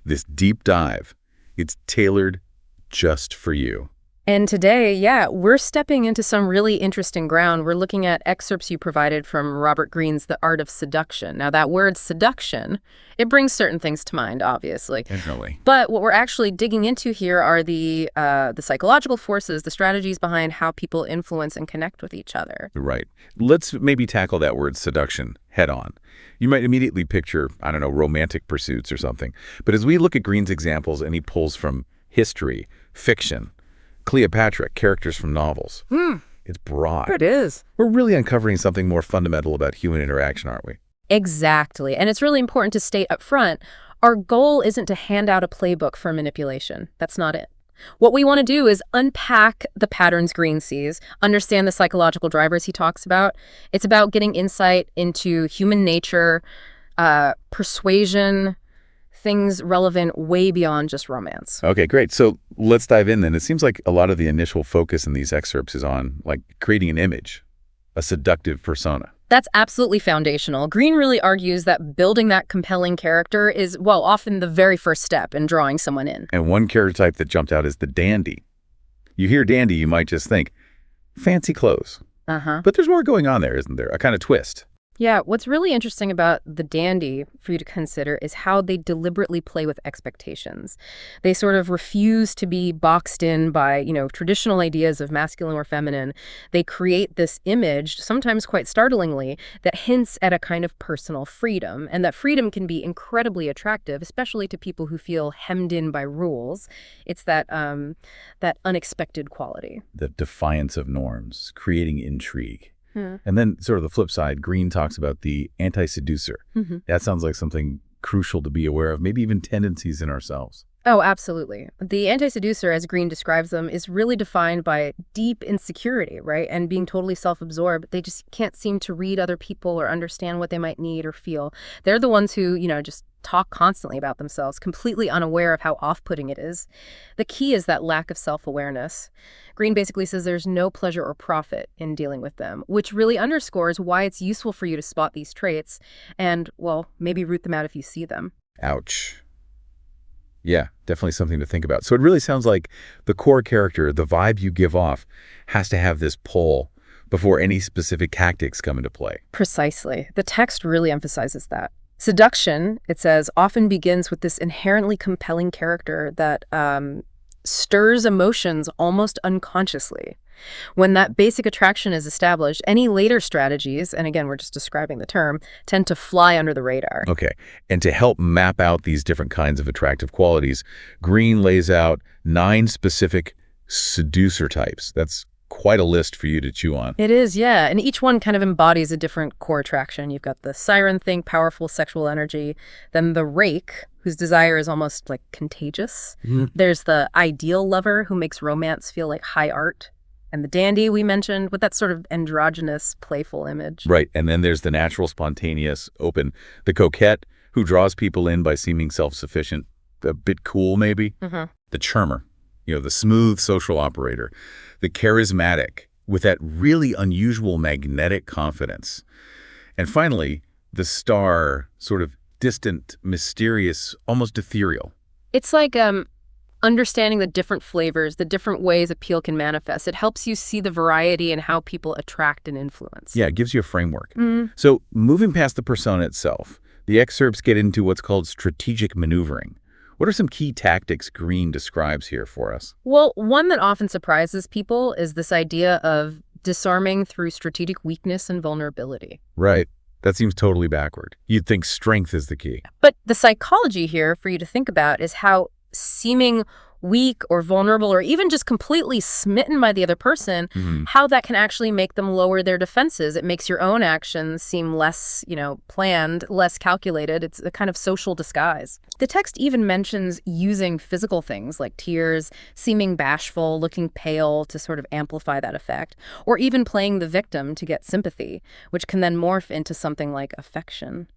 this deep dive. It's tailored just for you. And today, we're stepping into some really interesting ground. We're looking at excerpts you provided from Robert Greene's The Art of Seduction. Now, that word seduction, it brings certain things to mind, obviously. Definitely. But what we're actually digging into here are the psychological forces, the strategies behind how people influence and connect with each other. Right. Let's maybe tackle that word seduction head on. You might immediately picture, I don't know, romantic pursuits or something. But as we look at Greene's examples and he pulls from history, fiction, Cleopatra, characters from novels. It's broad. It is. We're really uncovering something more fundamental about human interaction, aren't we? Exactly. And it's really important to state up front, our goal isn't to hand out a playbook for manipulation. That's not it. What we want to do is unpack the patterns Greene sees, understand the psychological drivers he talks about. It's about getting insight into human nature, persuasion, things relevant way beyond just romance. Okay, great. So let's dive in then. It seems like a lot of the initial focus in these excerpts is on creating an image, a seductive persona. That's absolutely foundational. Greene really argues that building that compelling character is, often the very first step in drawing someone in. And one character type that jumped out is the dandy. You hear dandy, you might just think fancy clothes. But there's more going on there, isn't there? A kind of twist. Yeah, what's really interesting about the dandy for you to consider is how they deliberately play with expectations. They sort of refuse to be boxed in by, traditional ideas of masculine or feminine. They create this image, sometimes quite startlingly, that hints at a kind of personal freedom. And that freedom can be incredibly attractive, especially to people who feel hemmed in by rules. It's that unexpected quality. The defiance of norms, creating intrigue. And then sort of the flip side, Greene talks about the anti-seducer. That sounds like something crucial to be aware of, maybe even tendencies in ourselves. Oh, absolutely. The anti-seducer, as Greene describes them, is really defined by deep insecurity, right? And being totally self-absorbed. They just can't seem to read other people or understand what they might need or feel. They're the ones who, just talk constantly about themselves, completely unaware of how off-putting it is. The key is that lack of self-awareness. Greene basically says there's no pleasure or profit in dealing with them, which really underscores why it's useful for you to spot these traits and, maybe root them out if you see them. Ouch. Yeah, definitely something to think about. So it really sounds like the core character, the vibe you give off, has to have this pull before any specific tactics come into play. Precisely. The text really emphasizes that. Seduction, it says, often begins with this inherently compelling character that stirs emotions almost unconsciously. When that basic attraction is established, any later strategies, and again, we're just describing the term, tend to fly under the radar. Okay. And to help map out these different kinds of attractive qualities, Greene lays out 9 specific seducer types. That's quite a list for you to chew on. It is, yeah. And each one kind of embodies a different core attraction. You've got the Siren thing, powerful sexual energy. Then the Rake, whose desire is almost like contagious. There's the ideal lover who makes romance feel like high art. And the dandy we mentioned with that sort of androgynous, playful image. Right. And then there's the natural, spontaneous, open. The coquette who draws people in by seeming self-sufficient, a bit cool maybe. The charmer, the smooth social operator. The charismatic with that really unusual magnetic confidence. And finally, the star, sort of distant, mysterious, almost ethereal. It's like understanding the different flavors, the different ways appeal can manifest. It helps you see the variety in how people attract and influence. Yeah, it gives you a framework. So moving past the persona itself, the excerpts get into what's called strategic maneuvering. What are some key tactics Greene describes here for us? Well, one that often surprises people is this idea of disarming through strategic weakness and vulnerability. Right. That seems totally backward. You'd think strength is the key. But the psychology here for you to think about is how seeming weak or vulnerable or even just completely smitten by the other person, how that can actually make them lower their defenses. It makes your own actions seem less, planned, less calculated. It's a kind of social disguise. The text even mentions using physical things like tears, seeming bashful, looking pale to sort of amplify that effect, or even playing the victim to get sympathy, which can then morph into something like affection.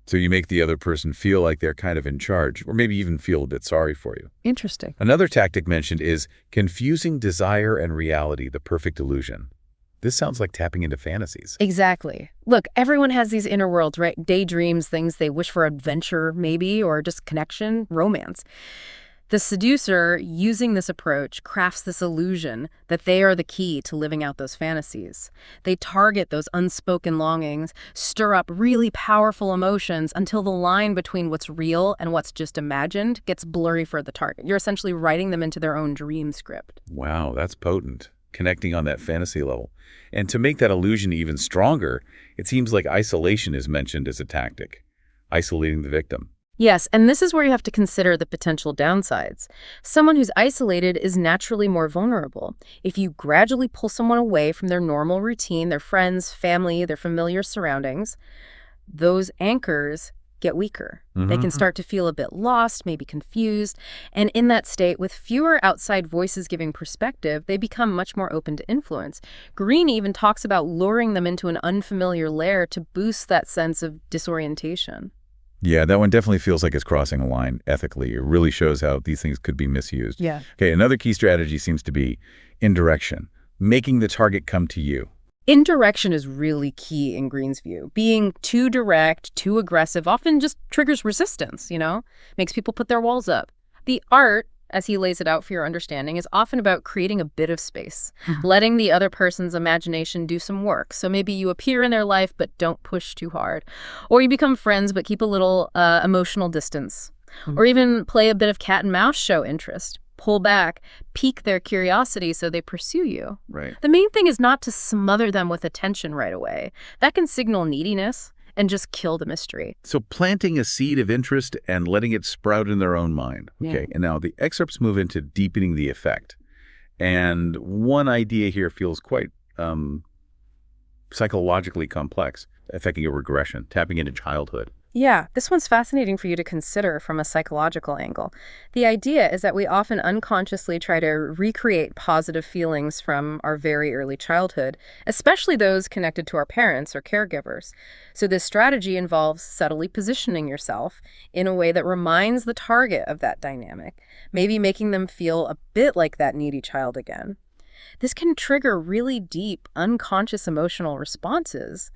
So you make the other person feel like they're kind of in charge, or maybe even feel a bit sorry for you. Interesting. Another tactic mentioned is confusing desire and reality, the perfect illusion. This sounds like tapping into fantasies. Exactly. Look, everyone has these inner worlds, right? Daydreams, things they wish for, adventure maybe, or just connection, romance. The seducer, using this approach, crafts this illusion that they are the key to living out those fantasies. They target those unspoken longings, stir up really powerful emotions until the line between what's real and what's just imagined gets blurry for the target. You're essentially writing them into their own dream script. Wow, that's potent. Connecting on that fantasy level. And to make that illusion even stronger, it seems like isolation is mentioned as a tactic. Isolating the victim. Yes, and this is where you have to consider the potential downsides. Someone who's isolated is naturally more vulnerable. If you gradually pull someone away from their normal routine, their friends, family, their familiar surroundings, those anchors get weaker. They can start to feel a bit lost, maybe confused, and in that state, with fewer outside voices giving perspective, they become much more open to influence. Greene even talks about luring them into an unfamiliar lair to boost that sense of disorientation. Yeah, that one definitely feels like it's crossing a line ethically. It really shows how these things could be misused. Yeah. Okay, another key strategy seems to be indirection, making the target come to you. Indirection is really key in Greene's view. Being too direct, too aggressive often just triggers resistance, makes people put their walls up. The art, as he lays it out for your understanding, is often about creating a bit of space, letting the other person's imagination do some work. So maybe you appear in their life, but don't push too hard. Or you become friends, but keep a little emotional distance. Or even play a bit of cat and mouse, show interest. Pull back, pique their curiosity so they pursue you. Right. The main thing is not to smother them with attention right away. That can signal neediness and just kill the mystery. So planting a seed of interest and letting it sprout in their own mind. Okay, Yeah. and now the excerpts move into deepening the effect. And one idea here feels quite psychologically complex, affecting a regression, tapping into childhood. Yeah, this one's fascinating for you to consider from a psychological angle. The idea is that we often unconsciously try to recreate positive feelings from our very early childhood, especially those connected to our parents or caregivers. So this strategy involves subtly positioning yourself in a way that reminds the target of that dynamic, maybe making them feel a bit like that needy child again. This can trigger really deep, unconscious emotional responses,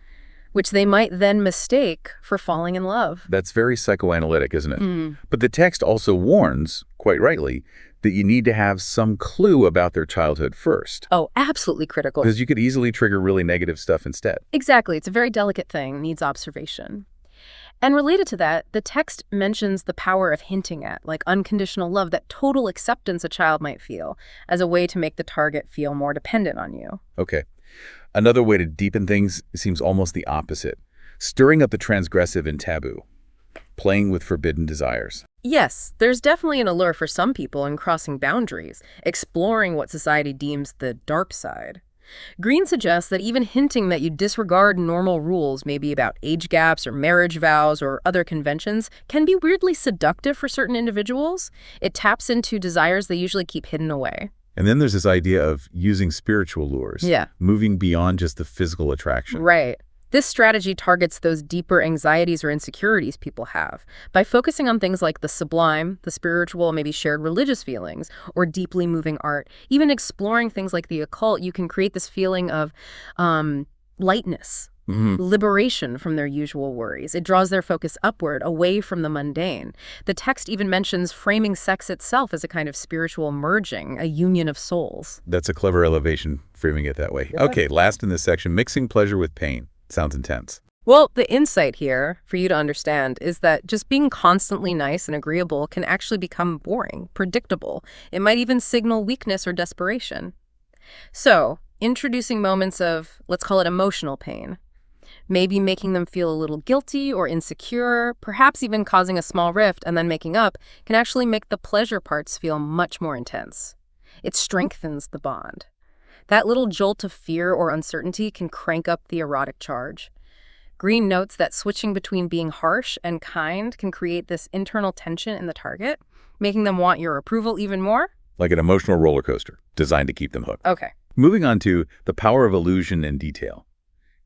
which they might then mistake for falling in love. That's very psychoanalytic, isn't it? But the text also warns, quite rightly, that you need to have some clue about their childhood first. Oh, absolutely critical. Because you could easily trigger really negative stuff instead. Exactly. It's a very delicate thing, needs observation. And related to that, the text mentions the power of hinting at, like unconditional love, that total acceptance a child might feel, as a way to make the target feel more dependent on you. Okay. Another way to deepen things seems almost the opposite. Stirring up the transgressive and taboo. Playing with forbidden desires. Yes, there's definitely an allure for some people in crossing boundaries, exploring what society deems the dark side. Greene suggests that even hinting that you disregard normal rules, maybe about age gaps or marriage vows or other conventions, can be weirdly seductive for certain individuals. It taps into desires they usually keep hidden away. And then there's this idea of using spiritual lures. Yeah. Moving beyond just the physical attraction. Right. This strategy targets those deeper anxieties or insecurities people have by focusing on things like the sublime, the spiritual, maybe shared religious feelings, or deeply moving art. Even exploring things like the occult, you can create this feeling of lightness, liberation from their usual worries. It draws their focus upward, away from the mundane. The text even mentions framing sex itself as a kind of spiritual merging, a union of souls. That's a clever elevation, framing it that way. Okay, last in this section, mixing pleasure with pain. Sounds intense. Well, the insight here, for you to understand, is that just being constantly nice and agreeable can actually become boring, predictable. It might even signal weakness or desperation. So, introducing moments of, let's call it emotional pain, maybe making them feel a little guilty or insecure, perhaps even causing a small rift and then making up, can actually make the pleasure parts feel much more intense. It strengthens the bond. That little jolt of fear or uncertainty can crank up the erotic charge. Greene notes that switching between being harsh and kind can create this internal tension in the target, making them want your approval even more. Like an emotional roller coaster, designed to keep them hooked. Okay. Moving on to the power of illusion and detail.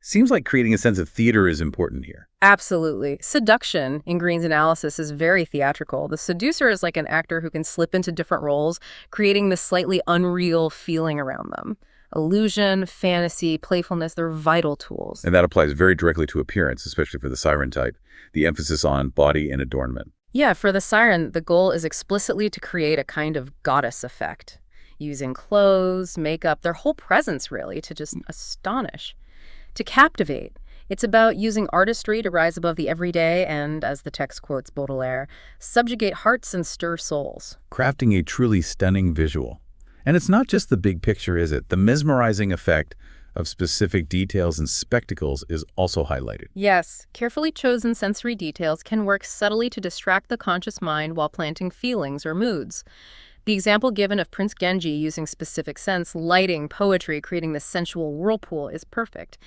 Seems like creating a sense of theater is important here. Absolutely. Seduction, in Greene's analysis, is very theatrical. The seducer is like an actor who can slip into different roles, creating this slightly unreal feeling around them. Illusion, fantasy, playfulness, they're vital tools. And that applies very directly to appearance, especially for the Siren type, the emphasis on body and adornment. Yeah, for the Siren, the goal is explicitly to create a kind of goddess effect, using clothes, makeup, their whole presence, really, to just astonish, to captivate. It's about using artistry to rise above the everyday and, as the text quotes Baudelaire, subjugate hearts and stir souls. Crafting a truly stunning visual. And it's not just the big picture, is it? The mesmerizing effect of specific details and spectacles is also highlighted. Yes, carefully chosen sensory details can work subtly to distract the conscious mind while planting feelings or moods. The example given of Prince Genji using specific scents, lighting, poetry, creating this sensual whirlpool is perfect.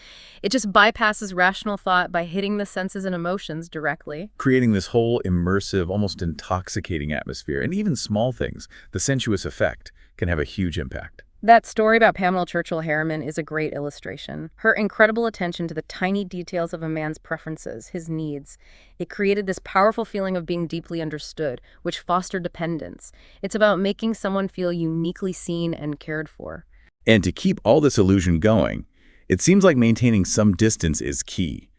It just bypasses rational thought by hitting the senses and emotions directly. Creating this whole immersive, almost intoxicating atmosphere. And even small things, the sensuous effect, can have a huge impact. That story about Pamela Churchill Harriman is a great illustration. Her incredible attention to the tiny details of a man's preferences, his needs. It created this powerful feeling of being deeply understood, which fostered dependence. It's about making someone feel uniquely seen and cared for. And to keep all this illusion going, it seems like maintaining some distance is key.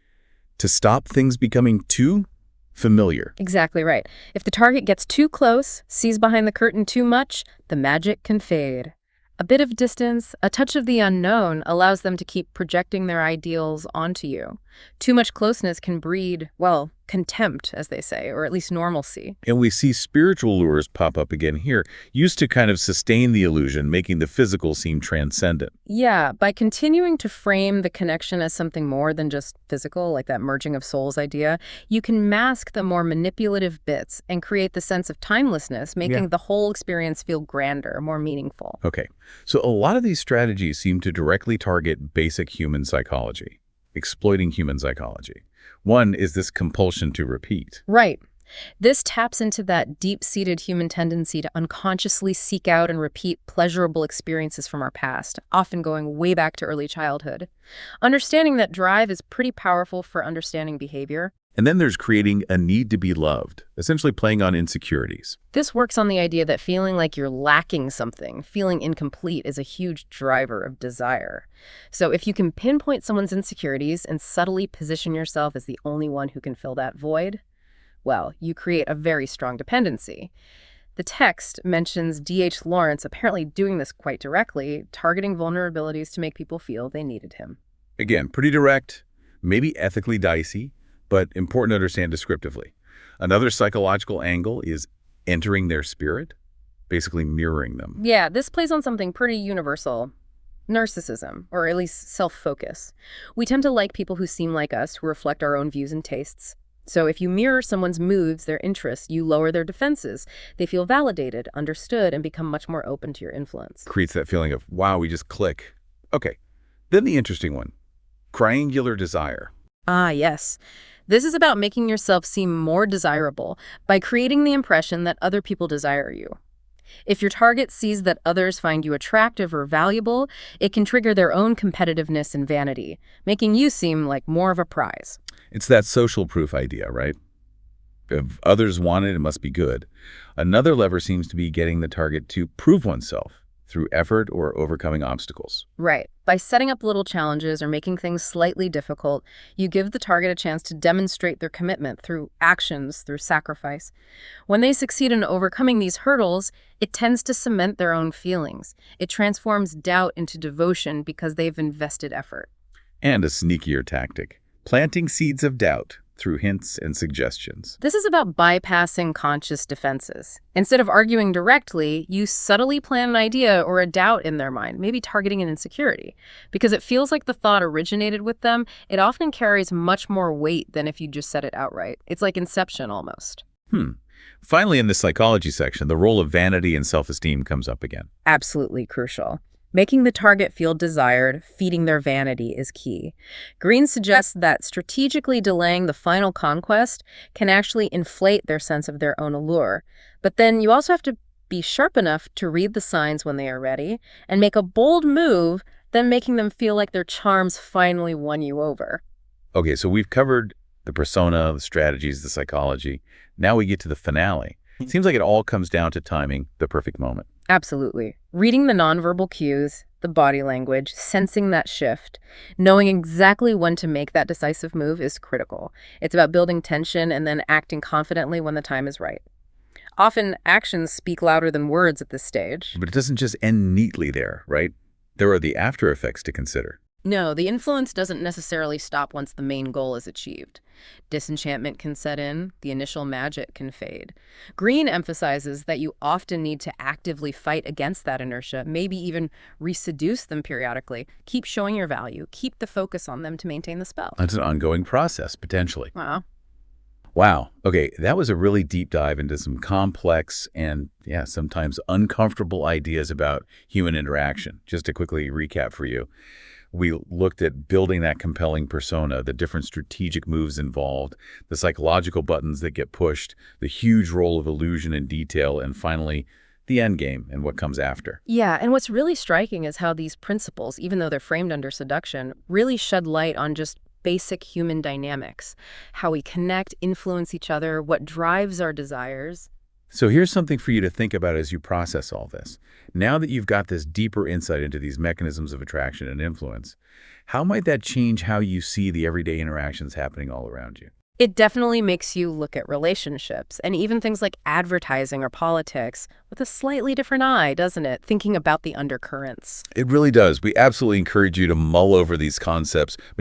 To stop things becoming too familiar. Exactly right. If the target gets too close, sees behind the curtain too much, the magic can fade. A bit of distance, a touch of the unknown allows them to keep projecting their ideals onto you. Too much closeness can breed, well, contempt, as they say, or at least normalcy. And we see spiritual lures pop up again here, used to kind of sustain the illusion, making the physical seem transcendent. Yeah, by continuing to frame the connection as something more than just physical, like that merging of souls idea, you can mask the more manipulative bits and create the sense of timelessness, making the whole experience feel grander, more meaningful. Okay, so a lot of these strategies seem to directly target basic human psychology, exploiting human psychology. One is this compulsion to repeat. Right. This taps into that deep-seated human tendency to unconsciously seek out and repeat pleasurable experiences from our past, often going way back to early childhood. Understanding that drive is pretty powerful for understanding behavior. And then there's creating a need to be loved, essentially playing on insecurities. This works on the idea that feeling like you're lacking something, feeling incomplete, is a huge driver of desire. So if you can pinpoint someone's insecurities and subtly position yourself as the only one who can fill that void, well, you create a very strong dependency. The text mentions D.H. Lawrence apparently doing this quite directly, targeting vulnerabilities to make people feel they needed him. Again, pretty direct, maybe ethically dicey, but important to understand descriptively. Another psychological angle is entering their spirit, basically mirroring them. Yeah, this plays on something pretty universal. Narcissism, or at least self-focus. We tend to like people who seem like us, who reflect our own views and tastes. So if you mirror someone's moods, their interests, you lower their defenses. They feel validated, understood, and become much more open to your influence. Creates that feeling of, wow, we just click. Okay, then the interesting one, triangular desire. Ah, yes. This is about making yourself seem more desirable by creating the impression that other people desire you. If your target sees that others find you attractive or valuable, it can trigger their own competitiveness and vanity, making you seem like more of a prize. It's that social proof idea, right? If others want it, it must be good. Another lever seems to be getting the target to prove oneself through effort or overcoming obstacles. Right. By setting up little challenges or making things slightly difficult, you give the target a chance to demonstrate their commitment through actions, through sacrifice. When they succeed in overcoming these hurdles, it tends to cement their own feelings. It transforms doubt into devotion because they've invested effort. And a sneakier tactic, planting seeds of doubt through hints and suggestions. This is about bypassing conscious defenses. Instead of arguing directly, you subtly plant an idea or a doubt in their mind, maybe targeting an insecurity. Because it feels like the thought originated with them, it often carries much more weight than if you just said it outright. It's like Inception almost. Finally, in the psychology section, the role of vanity and self-esteem comes up again. Absolutely crucial. Making the target feel desired, feeding their vanity, is key. Greene suggests that strategically delaying the final conquest can actually inflate their sense of their own allure. But then you also have to be sharp enough to read the signs when they are ready and make a bold move, then making them feel like their charms finally won you over. Okay, so we've covered the persona, the strategies, the psychology. Now we get to the finale. It seems like it all comes down to timing the perfect moment. Absolutely. Reading the nonverbal cues, the body language, sensing that shift, knowing exactly when to make that decisive move is critical. It's about building tension and then acting confidently when the time is right. Often, actions speak louder than words at this stage. But it doesn't just end neatly there, right? There are the after effects to consider. No, the influence doesn't necessarily stop once the main goal is achieved. Disenchantment can set in, the initial magic can fade. Greene emphasizes that you often need to actively fight against that inertia, maybe even reseduce them periodically. Keep showing your value, keep the focus on them to maintain the spell. That's an ongoing process, potentially. Wow. Wow. Okay, that was a really deep dive into some complex and, yeah, sometimes uncomfortable ideas about human interaction. Just to quickly recap for you. We looked at building that compelling persona, the different strategic moves involved, the psychological buttons that get pushed, the huge role of illusion and detail, and finally, the end game and what comes after. Yeah, and what's really striking is how these principles, even though they're framed under seduction, really shed light on just basic human dynamics, how we connect, influence each other, what drives our desires. So here's something for you to think about as you process all this. Now that you've got this deeper insight into these mechanisms of attraction and influence, how might that change how you see the everyday interactions happening all around you? It definitely makes you look at relationships and even things like advertising or politics with a slightly different eye, doesn't it? Thinking about the undercurrents. It really does. We absolutely encourage you to mull over these concepts.